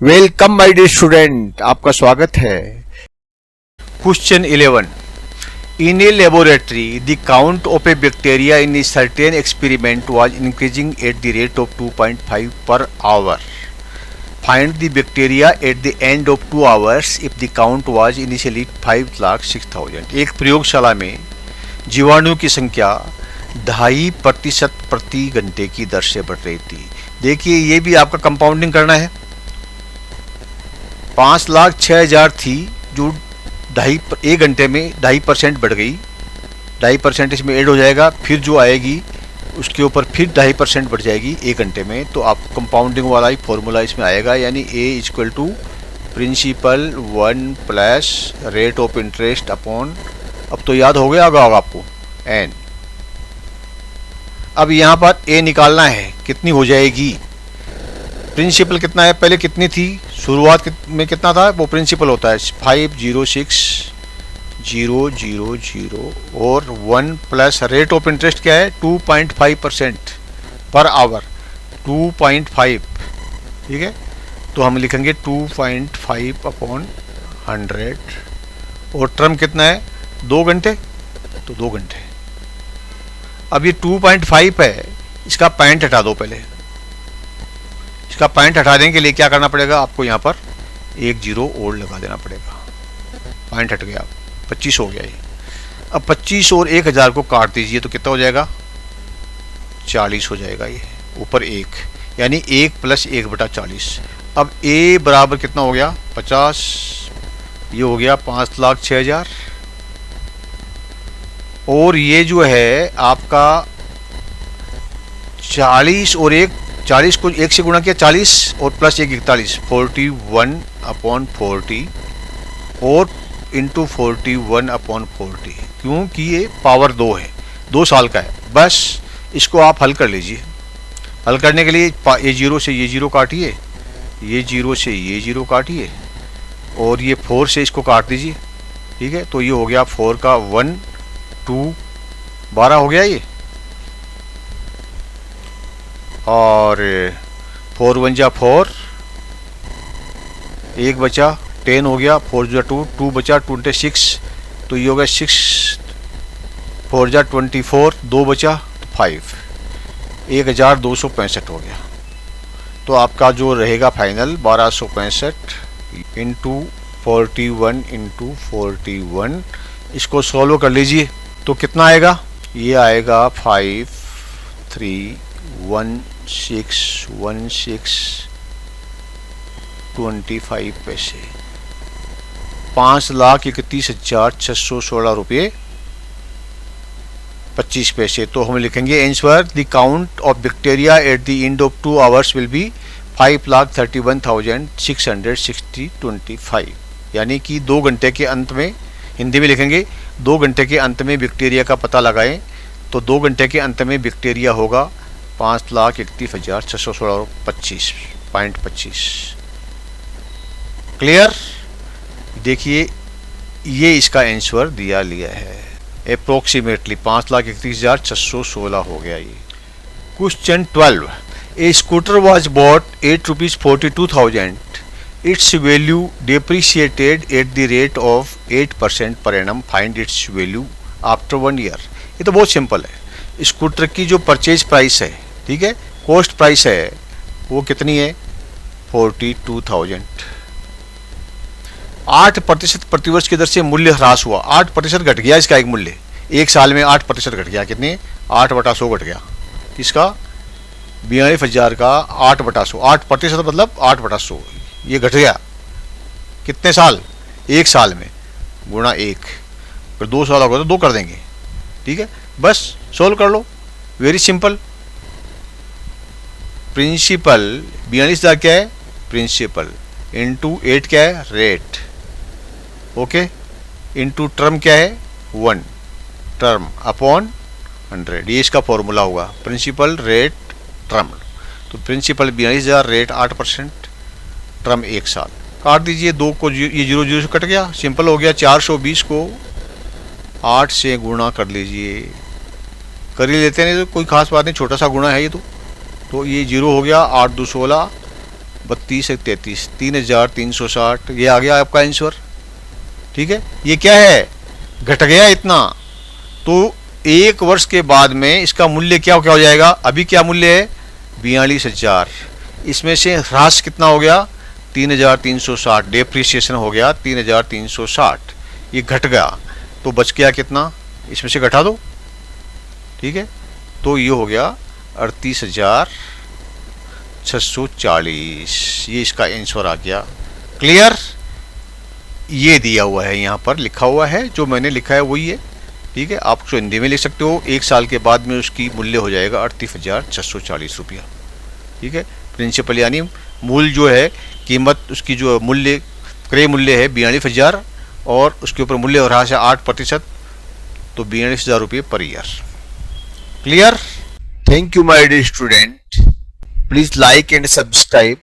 Welcome my dear student, आपका स्वागत है। Question 11। In a laboratory the count of A bacteria in a certain experiment was increasing at the rate of 2.5 per hour. Find the bacteria at the end of 2 hours if the count was initially 5,06,000। एक प्रयोगशाला में जीवाणु की संख्या 2.5% प्रति घंटे की दर से बढ़ रही थी। देखिए, ये भी आपका कंपाउंडिंग करना है। 5,06,000 थी, जो 1 घंटे में 2.5% बढ़ गई। 2.5% इसमें ऐड हो जाएगा, फिर जो आएगी उसके ऊपर फिर 2.5% बढ़ जाएगी 1 घंटे में। तो आप कंपाउंडिंग वाला ही फॉर्मूला इसमें आएगा, यानी A = principal 1 plus rate of interest upon, अब तो याद हो गया होगा आपको, N। अब यहाँ पर A निकालना है, कितनी हो जाएगी। प्रिंसिपल कितना है, पहले कितनी थी, शुरुआत में कितना था, वो प्रिंसिपल होता है 5,06,000 और 1 प्लस रेट ऑफ इंटरेस्ट क्या है 2.5% पर आवर, 2.5, ठीक है। तो हम लिखेंगे 2.5 अपॉन 100 और टर्म कितना है 2 घंटे, तो 2 घंटे। अब ये 2.5 है, इसका पॉइंट हटा दो पहले। इसका पॉइंट हटाने के लिए क्या करना पड़ेगा आपको, यहाँ पर 1 0 और लगा देना पड़ेगा। पॉइंट हट गया, 25 हो गया ये। अब 25 और 1,000 को काट दीजिए तो कितना हो जाएगा, 40 हो जाएगा ये, ऊपर 1, यानी 1 + 1/40। अब A बराबर कितना हो गया 50, ये हो गया 5,06,000 और ये जो है आपका 40 और 1, 40 को 1 से गुणा किया 40 और प्लस 1 41, 41/40 और इंटू 41/40, क्योंकि ये पावर 2 है, 2 साल का है। बस इसको आप हल कर लीजिए। हल करने के लिए ये 0 से ये 0 काटिए, ये 0 से ये 0 काटिए और ये 4 से इसको काट दीजिए, ठीक है। तो ये हो गया 4 का 1 2 12 हो गया ये, और 4 1 जा 4, 1 बचा 10 हो गया, 4 जा 2, 2 बचा 26, तो ये हो गया 6 4 जा 24, 2 बचा 5, 1,265 हो गया। तो आपका जो रहेगा फाइनल 1265 इंटू 41 इंटू 41। इसको सॉल्व कर लीजिए तो कितना आएगा, ये आएगा 5,316,25 पैसे, 5,31,616 रुपये 25 पैसे। तो हम लिखेंगे answer the count of bacteria at the end of 2 hours will be 5,31,660.25, यानी कि 2 घंटे के अंत में, हिंदी में लिखेंगे 2 घंटे के अंत में बैक्टीरिया का पता लगाएं, तो 2 घंटे के अंत में बैक्टीरिया होगा 5,31,616.25। क्लियर। देखिए, ये इसका आंसर दिया लिया है, अप्रोक्सीमेटली 5,31,616 हो गया ये। Question 12। A scooter was bought ₹8.42,000। It's value depreciated at the rate of 8% per annum. Find its value after 1 year. ये तो बहुत सिंपल है। स्कूटर की जो परचेज प्राइस है, ठीक है, कॉस्ट प्राइस है, वो कितनी है 42,000। 8% प्रतिवर्ष की दर से मूल्य ह्रास हुआ, 8% घट गया इसका एक मूल्य, 1 साल में 8% घट गया। कितने, 8/100 घट गया। किसका, 42,000 का 8/100, 8% मतलब 8/100, ये घट गया। कितने साल, 1 साल में, गुणा 1, फिर 2 साल होगा तो 2 कर देंगे, ठीक है। बस सोल्व कर लो, वेरी सिंपल। प्रिंसिपल 42,000 क्या है, प्रिंसिपल, इंटू 8 क्या है, रेट, ओके, इंटू टर्म क्या है 1, टर्म अपॉन 100, ये इसका फॉर्मूला होगा, प्रिंसिपल रेट टर्म। तो प्रिंसिपल 42,000, रेट 8%, टर्म 1 साल। काट दीजिए, 2 को ये 0 0 से कट गया, सिंपल हो गया। 420 को 8 से गुणा कर लीजिए, कर ही लेते हैं, तो कोई खास बात नहीं, छोटा सा गुणा है ये तो ये 0 हो गया, 8 2 16, 32 एक 33, 3360, ये आ गया आपका आंसर। ठीक है, ये क्या है, घट गया इतना। तो 1 वर्ष के बाद में इसका मूल्य क्या क्या हो जाएगा, अभी क्या मूल्य है 42,000, इसमें से ह्रास कितना हो गया 3,360, डेप्रिसिएशन हो गया 3,360, ये घट गया। तो बच गया कितना, इसमें से घटा दो। ठीक है, तो ये हो गया 38,640, ये इसका आंसर आ गया। क्लियर, ये दिया हुआ है यहाँ पर, लिखा हुआ है, जो मैंने लिखा है वही है। ठीक है, आप उसको हिंदी में लिख सकते हो। 1 साल के बाद में उसकी मूल्य हो जाएगा 38,640 रुपया। ठीक है, प्रिंसिपल यानी मूल जो है, कीमत उसकी जो मूल्य, क्रय मूल्य है 42,000 और उसके ऊपर मूल्य हो रहा है 8%, तो 42,000 रुपये per year. Clear. Thank you, my dear student. Please like and subscribe